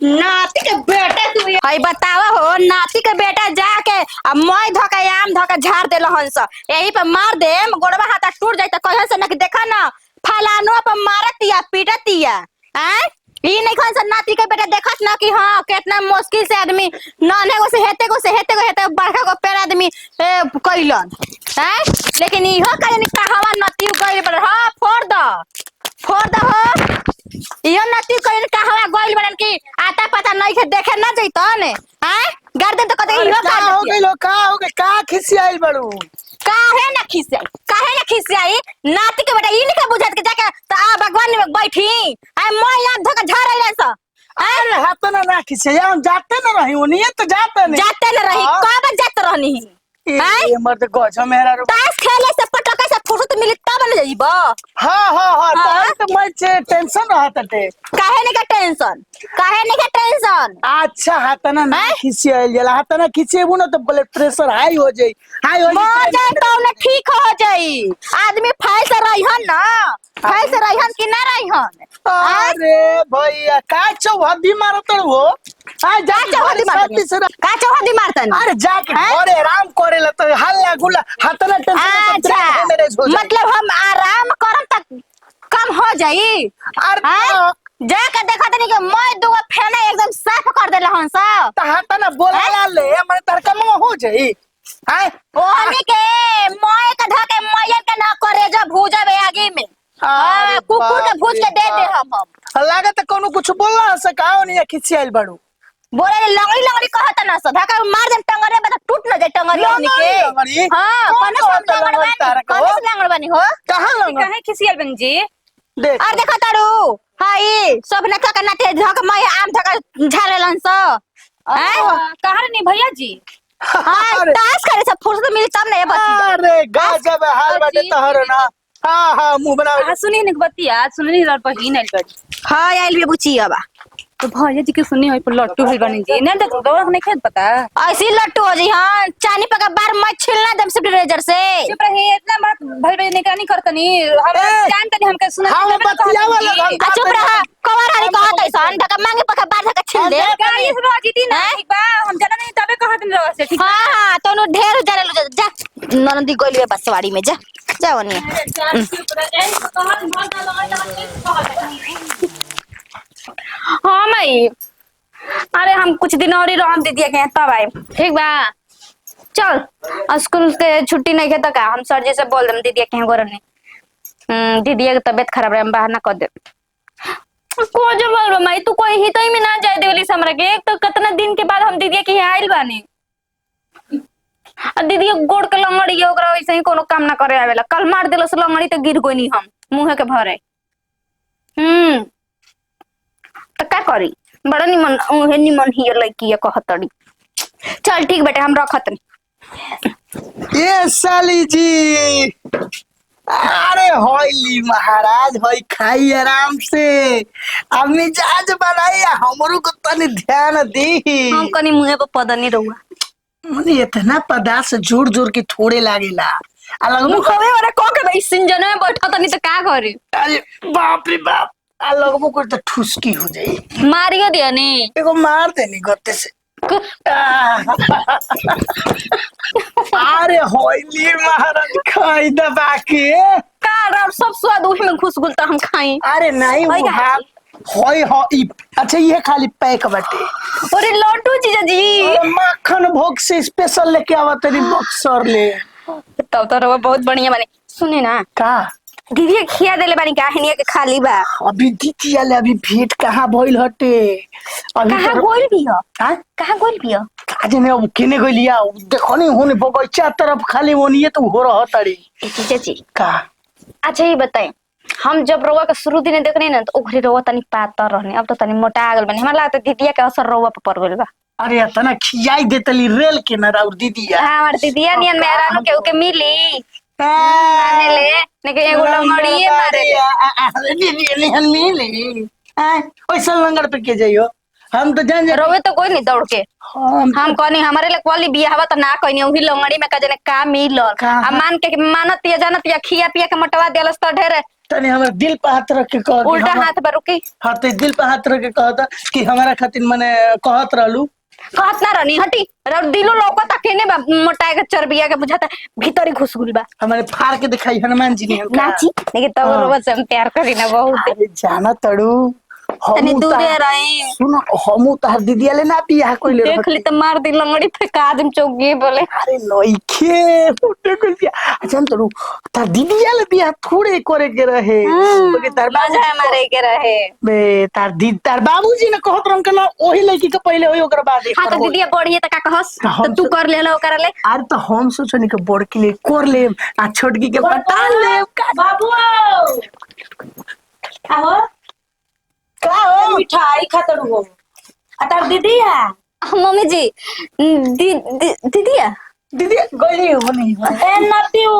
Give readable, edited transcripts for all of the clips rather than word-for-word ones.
नाती के बेटा तू हई बतावा हो। नाती के बेटा जाके अब मैं धोका आम धोका झाड़ देल हंस यही पे मार दे गोड़वा हाथ टूट जाए तो कहे से ना कि देखा ना फलानो पर मारतिया पीटतिया हैं। ई नहीं कौन सा नाती के बेटा देखत ना कि हां कितना मुश्किल से आदमी नाने को से हेते बड़का को पेड़ आदमी कइलन हैं। लेकिन इहो कहे कहवा नती गइल बड़ हां फोड़ द हो। इहो नती कहे कहवा गइल बड़न की आता पता नहीं के देखे ना जइतन हैं। गर्दन तो कते इहो का हो गइल का खिसियाइल बड़ू काहे ना खिसियाई नाती के बेटा ई नहीं का बुझत के जाके त आ भगवान में बैठी आ मैं यहां धोका झाड़ैलन स। अरे हाथ ना खिसिया हम जाते ना रही ओनिए तो जाते रही कब जात रहनी ए मर्द गज मेरा ताश खेले से पटका से फुर्सत मिली तब न जाइबो। हां तो मैं टेंशन रहत काहे नहीं का टेंशन। अच्छा हाथ ना खिसियाइल जला हाथ ना खिसिएबू ना तो ब्लड प्रेशर हाई हो जाई मर जाए तो ना ठीक हो जाई। आदमी फाइल से रहिहन ना फाइल से रहिहन कि ना रहिहन। अरे भैया का चौहदी मारत हो आ जा चौहदी मारतन अरे जाके घरे आराम करेला तो हल्ला गुल्ला हाथ ना टेंशन मतलब हम आराम करम तक कम हो जाई। अरे जाके देखा तनी के मैं दो फेना एकदम साफ कर देला हन सब त हाथ ना बोला ले मन तरकम हो जाई हां ओहनी के मैं का धके मयन के ना करे जो भूजबे आगे में कुकुर के भूज के दे हम लागत कोनो कुछ बोलला से काओ नहीं खिसियाइल बड़ू बोले लंगड़ी कहत ना स धका मार दे टंगरे में तो टूट न जाए टंगरी ओहनी के। हां कौन से लंगड़ बनी हो कहां लंगड़ काहे खिसियाइल बन जी देख और देखा तारू हाई सब न का ना ते धक मैं आम धका झाड़लन स कहां नहीं भैया जी। हां ताश करे से फुर्सत मिली तब नहीं बची। अरे गजब हाल बाटे तहर ना हां मुंह बना सुनी निक बतिया सुनी लड़ बहिन आइल बड़ी। हां आइल भी बुचिया बा तो भैया जी के सुनी होई पर लट्टू होई बनी जी नहीं तो दौड़ नहीं खेत पता ऐसी लट्टू हो जी। हां चानी पका बार मैं छिलना दम से रेजर से चुप रही इतना बात भई निगरानी करतनी हम जानतनी हमके सुना हां बतिया वाला चुप रहा कवर हरी कहत ऐसन धका मांगे पका बार धका छिल दे गाड़ी से रोजी दी ना ठीक बा हम जाना नहीं तबे कहत न रवा से ठीक। हां तोनो ढेर जाने लो जा ननदी गोली बसवाड़ी में जा जावनी। हाँ मई अरे हम कुछ दिन और ही रह दीदी के तब आए ठीक बा चल स्कूल के छुट्टी नहीं खेता का हम सर जी से बोल दम दीदी के गोर ने दीदी की तबीयत खराब है हम बाहर ना कर दे को जो बोल मई तू कोई ही तो ही में ना जाए देवली हमरा के एक तो कितना दिन के बाद हम दीदी के यहाँ आइल बानी दीदी गोड़ के लंगड़ी ओकरा वैसे ही कोनो काम ना करे आवेला कल मार देलो से लंगड़ी तो गिर गोनी हम मुंह के भरे तो क्या करी बड़ा निमन उहे निमन ही लड़की है कहतड़ी। चल ठीक बेटे हम रखत ये साली जी अरे होइली महाराज होई खाई आराम से अब मिजाज बनाई हमरो को तनी ध्यान दी हम कनी मुंह पे पदनी रहुआ मुझे इतना पदा से जोर जोर के थोड़े लागेला अलग मुखवे वाला को के भाई सिंजन में बैठा तनी तो का करी। अरे बाप रे बाप अलग को तो ठुसकी हो जाई मारियो दिया नी एगो मार देनी गत्ते से अरे होइली महाराज खाई दबा के का सब स्वाद उही में घुस गुलता हम खाई। अरे नहीं वो हाल होय हो अच्छा ये खाली पैक बटे अरे लड्डू जीजा जी मक्खन भोग से स्पेशल लेके आवा तेरी बक्सर ले तब तो रवा बहुत बढ़िया बने सुने ना का दीदी खिया देले बानी काहनिया के खाली बा अभी दीदी आले अभी भेंट कहाँ भइल हटे अभी कहाँ गोल भी हो हां कहाँ गोल भी हो आज ने अब केने गइलिया देखो नहीं होने बगीचा तरफ खाली होनी है तो हो रहा तड़ी जीजा जी का अच्छा ये बताएं हम जब रवा के शुरू दिन देखने ना तो ओखरी रवा तनी पातर रहने अब तो तनी मोटा गल बनी हमरा लगता दीदिया के असर रवा पे पड़ गइल बा। अरे तना खियाई देतली रेल के ना और दीदिया हां हमार दीदिया नियन मेहरानो के ओके मिली आने ले ने के एगो लंगड़िए मारे अरे दीदी नियन मिली ओइसा लंगड़ पे के जाइयो हम तो जान रोवे तो कोई नहीं दौड़ के हम कहनी हमारे लिए वाली बियाह तो ना कहनी वही लंगड़ी में का जने का मिलल आ मान के मानत या जानत या खिया पिया के मटवा देलस तो ढेर तने हमारे दिल पे हाथ रख के कह उल्टा हाथ पर रुकी हाँ तो दिल पे हाथ रख के कहता कि हमारा खातिर मने कहत रहलू कहत ना रहनी हटी दिलो लौकता केने बा मोटाए के चर्बिया के बुझाता भीतरी घुस गुल बा हमारे फाड़ के दिखाई हनुमान जी ने हमका। नाची लेकिन तब हाँ। रोवा से हम प्यार करी ना बहुत अरे जाना तड़ू तनी दूरे रही सुनो हमू तार दीदिया ले ना बियाह कोइले देख ली तो मार दी लंगड़ी पे कादम चौकी बोले अरे नइखे फुटे कोई बियाह अच्छा तड़ू तार दीदिया ले बियाह थोड़े करे के रहे ओके तार मजा मारे के रहे बे तार बाबूजी ने कहत रहन के ना ओही लड़की के पहले होई ओकर बाद हां तो दीदी बढ़िए त का कहस तो तू कर ले लो ओकरा ले अरे तो हम सोचनी के बड़ के लिए कर ले आ छोटकी के पटा ले बाबू आहो का हो मिठाई खातड़ू हो अतार दीदी है मम्मी जी दीदी दीदी गइली हो नहीं ए नतियो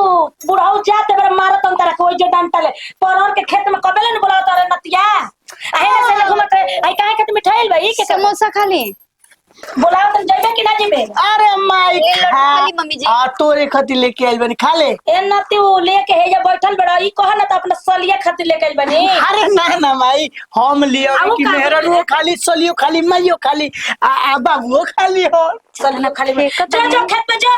बुढ़ाऊ जाते बरे मारत अंतर कोई जे डांटा ले परर के खेत में कबेले न बोलावत रे नतिया आहे से घुमत आई काहे के मिठाई भाई के समोसा खाली बोलावत जइबे कि ना जइबे अरे माई खाली मम्मी जी आ तोरे खातिर लेके आइल बनी खा ले ए नतियो लेके हे जे बैठल बड़ा ई कह न त अपना सलिया खातिर लेके आइल बनी अरे ना माई हम लियो आऊ कि का मेहरनो खाली सलियो खाली माइयो खाली आ बाबूओ खाली हो सलिया खाली जो खेत में जो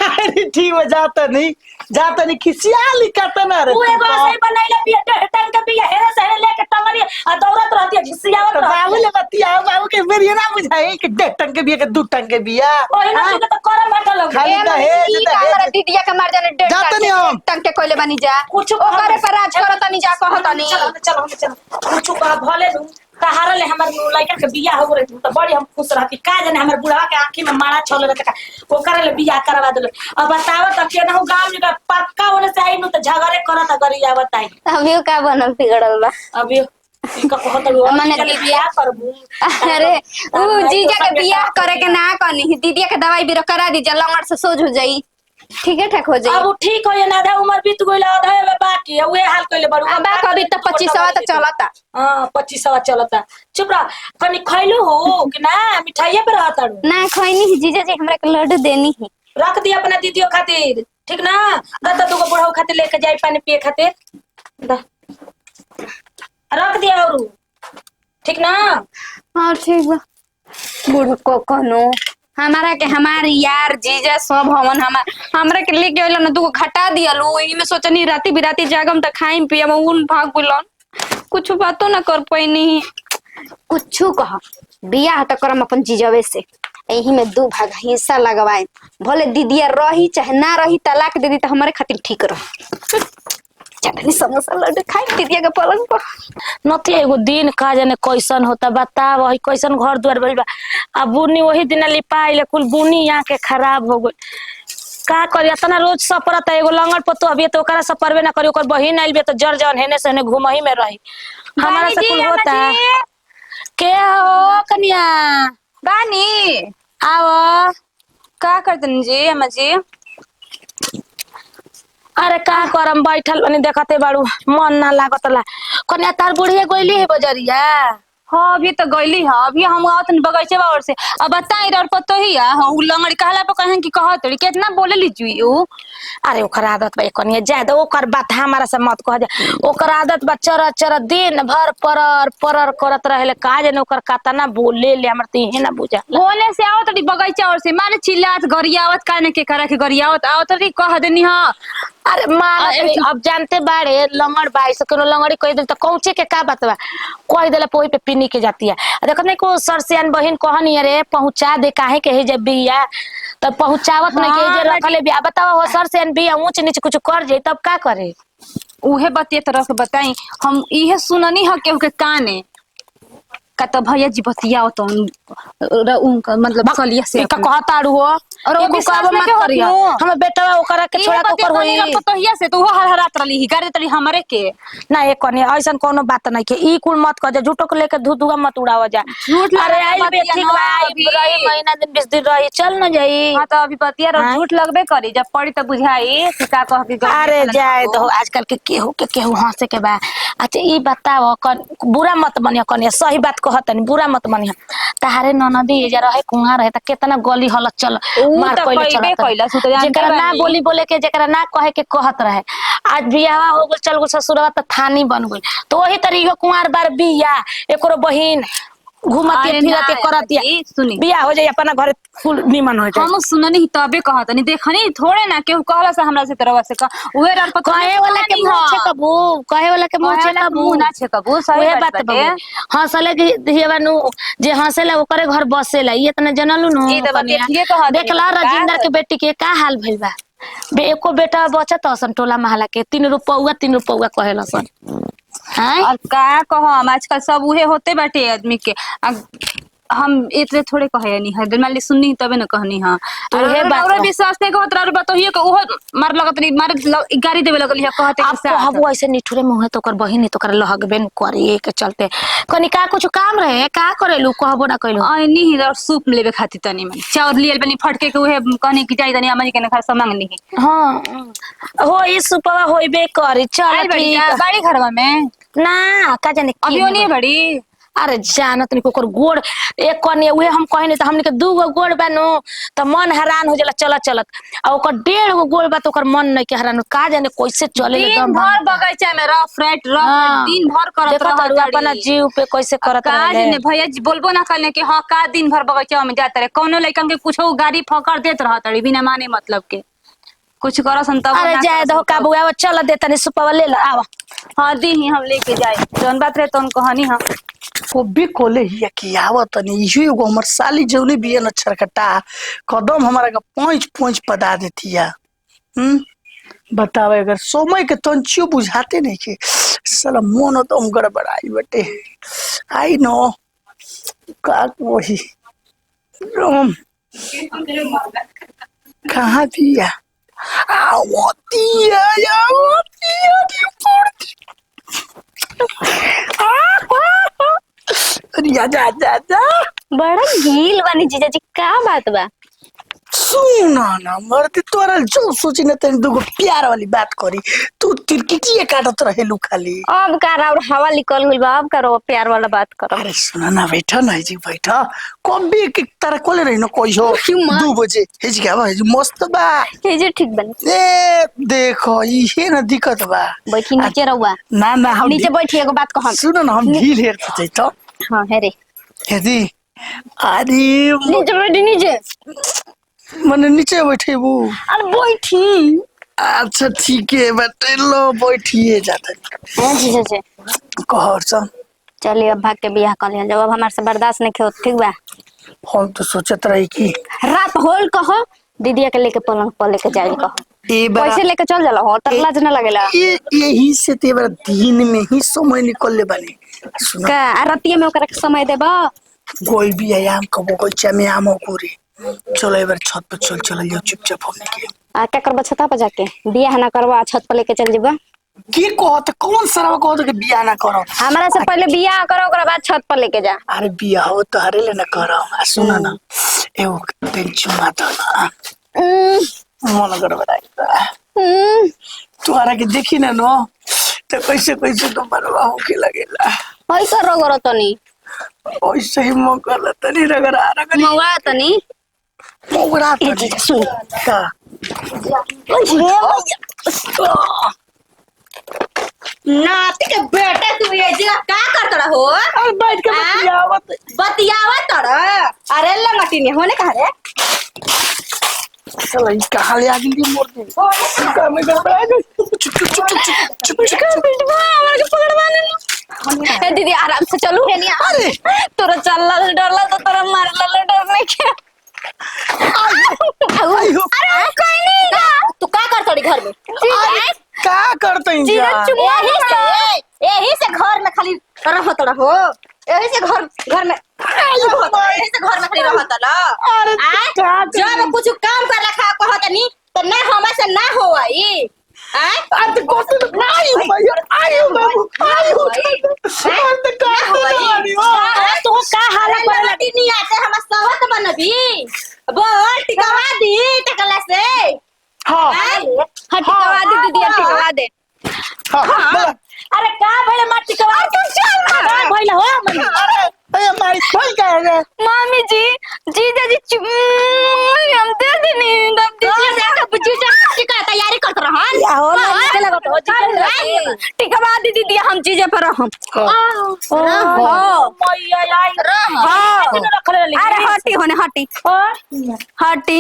अरे ठीक हो जाता नहीं खिसियाली काटना रे तू एगो सही बनाइले बिया टंग के बिया हेरे से लेके टंगरी आ दौड़त रहती है घिसियावत बाबू ले बतिया बाबू के मेरी ना बुझाई कि 1.5 टन के बिया के 2 टन के बिया ओही ना तू तो करम बैठल हो खाली दहेज दहेज दीदिया के मार जाने डेढ़ जात नहीं हम। टंग के कोइले बनी जा कुछ ओकरे पर राज करत नहीं जा कहत नहीं चलो कुछ कहा भले दू कहारा ले हमर लड़का के बियाह हो रही तो बड़ी हम खुश रहती का जाने हमर बुढ़वा के आंखी में मारा छोले रहता वो करे ले बियाह करवा देले अब बताओ त के ना गांव में पक्का होने से आई नु तो झगड़े करत अगर या बताई अभी का बनल बिगड़ल बा अभी इनका कहत लो मने चल बियाह करबू अरे ऊ जीजा के बियाह करे के ना कनी दीदिया के दवाई भी करा दी लंगड़ से सोज हो जाई ठीक है ठाक हो जाई अब ठीक हो ना आधा उम्र बीत गइल आधा में बाकी है वे हाल कइले बड़ू अब कभी तो 25 तो चलता हां 25 चलता चुप रह कनी खइलू हो कि ना मिठाइए पे रहता ना खइनी जीजा जी हमरा के लड्डू देनी है रख दिया अपना दीदियों खातिर ठीक ना दत्ता दूगो बुढ़ाऊ खातिर लेके जाई पानी पिए खातिर दा रख दिया और ठीक ना हां ठीक बा बूढ़ को कनो हमारा के हमार यार जीजा सब हमन हमरा के लेके आइल न दूगो घटा दियलो एही में सोचनी राती बिराती जागम त खाइम पियम उन भाग बुलन कुछ बातो ना कर पैनी कुछू कह बियाह त करम अपन जीजवे से एही में 2 भाग हिस्सा लगवाए भले दीदिया रही चाहे ना रही तलाक दे दी त हमरे खातिर ठीक रह चटनी समोसा लड्डू खाई दीदिया के पलंग पर नती एगो दिन का जाने कैसन होता बताव वही कैसन घर द्वार बइल बा अब बुनी वही दिन लिपाइले कुल बुनी यहाँ के खराब हो गई का करी इतना रोज सपरत एगो लंगड़ पतो अभी तो ओकरा सपरबे ना करी ओकर बहिन आइल बे तो जर जन हेने से हेने घुमही में रही हमारा से कुल होता के हो कन्या बानी आओ का करतन जी अम्मा जी अरे का करम बैठल बनी देखते बाड़ू मन ना लागत ला कन्या तार बुढ़िया गइली है बजरिया हाँ अभी तो गईली है अभी हम आवत बगीचे बावर से अब बताई और पतो ही है हाँ लंगड़ी कहला पर कहें कि कहत रही कितना बोले लीजिए ऊ अरे ओकर आदत बा कनिया ज्यादा ओकर बात हमारा से मत कह जा ओकर आदत बा चर चर दिन भर परर परर करत रहेले का जाने ओकर कातना बोले ले हमर त इहे ना बुझा बोले से आवत रही बगीचा और से माने चिल्लात गरियावत काने के करा के गरियावत आवत रही कह देनी हां अरे मान अब जानते बाड़े लंगड़ बाई से कोनो लंगड़ी कह दे तो कौचे के का बात बा कह देला पोई पे पीनी के जाती है देखो नहीं को सरसियान बहन कहनी अरे पहुंचा दे काहे के हे जब बिया तब पहुंचावत नहीं के जे रखले बिया बताओ हो सरसियान बिया ऊंच नीचे कुछ कर जे तब का करे उहे बतिए तरह से बताई हम इहे सुननी ह के काने का तो भैया जी बतियाओ तो उनका मतलब सलिया से का कहताड़ू हो और वो विश्वास मत नहीं करिया हम बेटा ओकरा के छोड़ा के कर होई पतोहिया से तो वो हरहरात रही ही गाड़ी तड़ी हमरे के ना एक कने ऐसन कोनो बात नहीं के ई कुल मत कर जा झूठो के लेके धुआ मत उड़ावा जा झूठ अरे आई बे ठीक बा आई रही महीना दिन 20 दिन रही चल न जाई हां तो अभी बतिया झूठ लगबे करी जब पड़ी तो बुझाई कि का कह के अरे जाए दो आजकल के केहू हंसे के बा अच्छा ई बताओ बुरा मत बनिया कनिया सही बात कहत नहीं बुरा मत बनिया तारे ननदी जे रहे कुंहा रहे त कितना गली हलत चल मार तो पहिले कइबे चलत कइला, सु तो जानते जेकरा ना बानी। बोली बोले के, जेकरा ना कहे के कहत रहे। आज बियाह हो गल, चल गल ससुरवा त थानी बन गल। तो वही तरी हो कुंवार बार बिया एकरो बहिन घुमतिया अरे फिरतिया ना करतिया, जी, सुनी। बियाह हो जाई अपना घरे फुल निमन हो जाए। हम सुननी तबे कहतनी, देखनी थोड़े ना केहू कहला से हमरा से तरवा से उहे डर पता कहे वाला के मुंह छे कबू, कहे वाला के मुंह छे कबू, मुंह ना छे कबू, सही उहे बात बात बाटे। बबू। हंसले के हेवानु जे हंसेला ओकरे घर बसेला, ये तना जनलु नु ई त बात कनिया। ठीके कहत हनी, देखला का राजिंदर के करी? बेटी के का हाल भइल बा। एको बेटा बचत असन टोला महला के 3 रुपया 3 रुपया कहेला सन। हैं अब का कहो, हम आजकल सब उहे होते बाटे आदमी के। हम इतने थोड़े कहे नहीं है, मान ली सुननी तबे न कहनी हां। तो उहे बात बा। विश्वास नहीं कहत रह बतहिए के ओहो मार लगत नहीं, मार गाड़ी देवे लगल है कहते आप के साथ। कहबो ऐसे निठुरे मुंह तो कर बहिनी तो कर लहगबे न करे के चलते कनी का कुछ काम रहे का करेलू कहबो ना कइलू। आइनी ही और सूप लेवे खाती तनी मन चाउर लियल बनी फटके के उहे कहनी की जाई तनी अमरी के न खा मांगनी है। हां हो ई सुपवा होइबे करी चल आई बड़ी ठीक। बाड़ी घरवा में ना का जाने अभी की नहीं बड़ी। अरे जानत नहीं कोकर गोड़ एक कने उहे हम कहनी त हमनी के 2 गो गोड़ बानो त मन हैरान हो जाला चलत चलत आ ओकर 1.5 गो गोड़ बा त ओकर मन नहीं के हैरान का जाने कैसे चले दिन एकदम भर बगीचा में रफ राइट दिन भर करत देखत रहत रहू अपना जीव पे कैसे करत का रहले। जाने भैया जी बोलबो ना करले कि हां का दिन भर बगीचा में जात रहे, कोनो लइकन के कुछो गाड़ी फकर देत रहत रही बिना माने मतलब के कुछ करसन तब अरे जाए दो का बुआ चल दे तनी सुपवा ले ला आवा। हां दी ही हम लेके जाए जौन बात रहे तौन कहानी हां। भी कोले हिया की आवत नहीं इहो एगो हमर साली जौने बिया न छरकटा कदम हमारा का पोंछ पोंछ पदा देतिया। बतावे अगर समय के तंचियो बुझाते नहीं के साला मन तो हम गड़बड़ाई बटे। आई नो का वही कहाँ दिया आवतिया आवतिया दी पड़ती। अरे जा जा जा जा बड़ा गील बानी जीजा जी, का बात बा? सुना ना मर्द तोरा जो सोची न तनी दुगो प्यार वाली बात करी तू तिरकिटिए काटत रहेलू खाली। अब का और हवा निकल गइल बा, अब करो प्यार वाला बात करो। अरे सुना ना बैठा ना जी बैठा कभी के तरह कोले रही न कोई हो 2 बजे हेज क्या बा मस्त बा ये जी ठीक बनी। ए देखो ये ना दिक्कत बा बैठी नीचे रहुआ ना ना हम नीचे बैठी एगो बात कहम। सुनो ना हम ढील हेर तो तो हां है रे हेदी अरे नीचे बैठी नीचे मने नीचे बैठे वो अरे बैठी। अच्छा ठीक है बैठे लो बैठिए जाता हां जीजा जी कहर सब चलिए अब भाग के बियाह कर लिया, जब अब हमारे से बर्दाश्त नहीं होत ठीक बा। हम तो सोचत रही कि रात होल कहो दीदिया के लेके पलंग पर लेके जाइल कहो ए बार कैसे लेके चल जाला होटल लाज ना लगेला ये यही से ते बार दिन में ही समय निकल ले बने सुनो का रतिया में ओकरा के समय देबा। कोई भी आयाम कबो कोई चमे आमो कोरे चलो एक बार छत पर चल जाओ चुपचाप होने के आ क्या करबा छता पर जाके बियाह ना करबा छत पर लेके चल जेबा। की कहत कौन सरवा कहत कि बियाह ना करो हमरा से पहले बियाह करो ओकरा बाद छत पर लेके जा। अरे बियाह हो तो हरे ले ना करो सुना ना एगो टेंशन मत ना मन गड़बड़ाई तुम्हारा के देखी ना नो तो कैसे कैसे तो मरवा होके लगेला होई कर रगरो तनी ऐसे ही मौका लता नहीं रगड़ा मौआ तनी मोगरा ए जी सुन का नाती के बेटा तू ये जगह का करत रहो? अरे बैठ के बतियावत बतियावत रह। अरे लंगटी ने होने कहा रे चल ई कहां ले आ गई मोर दे का में गड़बड़ा गई चुप चुप चुप चुप चुप चुप बिटवा हमरा के पकड़वा ले। ए दीदी आराम से चलू। अरे तोरा चलला से डरला तो तोरा मारला ले डरने के। आयो अरे कोई नहीं ना तू का कर तोड़ी घर में का करते हैं जीजा जा चुप यही से घर में खाली रहत रहो यही से घर में यही से घर में खाली रहत ला। अरे जब कुछ काम कर रखा कहत नहीं तो ना हमसे से ना होई अरे कोसे नहीं भैया आयो बाबू आयो अंत का तो का हाल पर लटी नहीं आते हम सहत बनबी बोल टिकवा दी टकला से। हां टिकवा दे दीदी टिकवा दे। हां अरे का भले मार टिकवा तो चल का भइल हो मनी अरे मारी खोल का है मम्मी जी जीजा जी हम दे दी चीज पर हम अरे हटी होने हटी हटी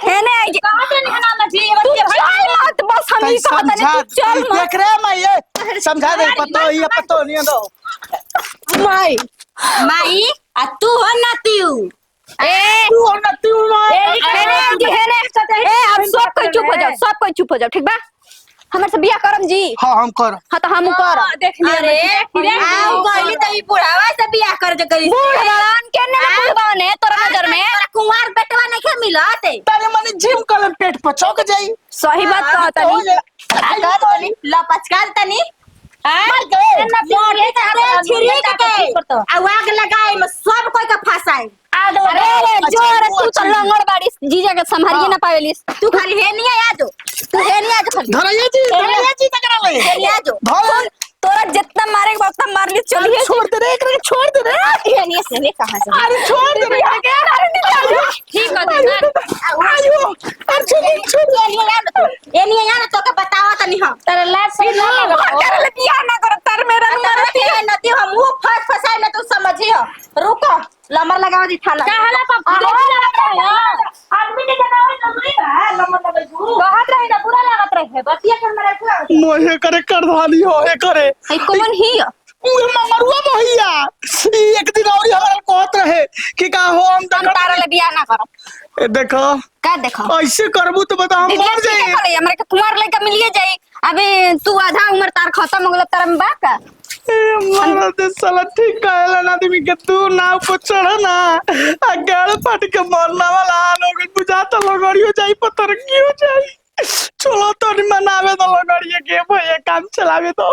हेने आई तू चल मत बस हम ही कहत नहीं तू चल मत देख रे मैं ये समझा दे पतो नहीं दो माई माई आ तू हो ना तू ए तू और ना तू हेने अब सब कोई चुप हो जाओ सब कोई चुप हो जाओ ठीक बा हमर से बियाह करम जी हां हम कर हां तो हम कर देख लिया अरे आओ गइली त ई बुढ़ावा से बियाह कर जे करी बुढ़वान के ने बुढ़वा ने तोरा नजर में कुंवार बेटवा नहीं के मिलत तने मने जिम कर पेट पचक जाई सही बात कहत तनी लपचकाल तनी मोरे छिरी के आवाग लगाए में सब कोई का फसाई अरे जोर तू तो लंगड़ बाड़ी जीजा के संभालिए ना पावेलिस तू खाली हे नहीं आ जो तू हे नहीं आ जो खाली धरैया जी तकरा ले हे नहीं आ जो धर तोरा जितना मारे के उतना मार ली चलिए छोड़ दे रे एकरा छोड़ दे रे हे नहीं से नहीं कहां से अरे छोड़ दे रे के अरे निकल ठीक है ना आयो अरे छोड़ ये नहीं आ तो के बतावा तनी हम तेरे लाज से ना कर ले बियाह ना कर तर मेरा नती हम वो फसाई में तू समझियो रुको लमर लगाओ दी थाला कहला पर आदमी के जनावे नजरी बा लमर लगे कहत रही ना बुरा लागत रहे बतिया कर मेरे पूरा मोहे करे करधानी हो हे करे है कौन ही उहे ममरुआ भैया ई एक दिन और हमरा कहत रहे कि का हो हम तारा ले बियाह ना करो देखो का देखो ऐसे करबू तो बता हम मर जाए हमरे के कुमार लड़का मिलिए जाई अबे तू आधा उम्र तार खत्म हो गेल तार में बा का मारा दे साला ठीक कहला ना आदमी के तू नाव पर चढ़ ना आ गाड़ फट के मरना वाला लोग बुझाता लगड़ियो जाई पतर की हो जाई चलो तो मनावे तो लगड़िए के भैया काम चलावे तो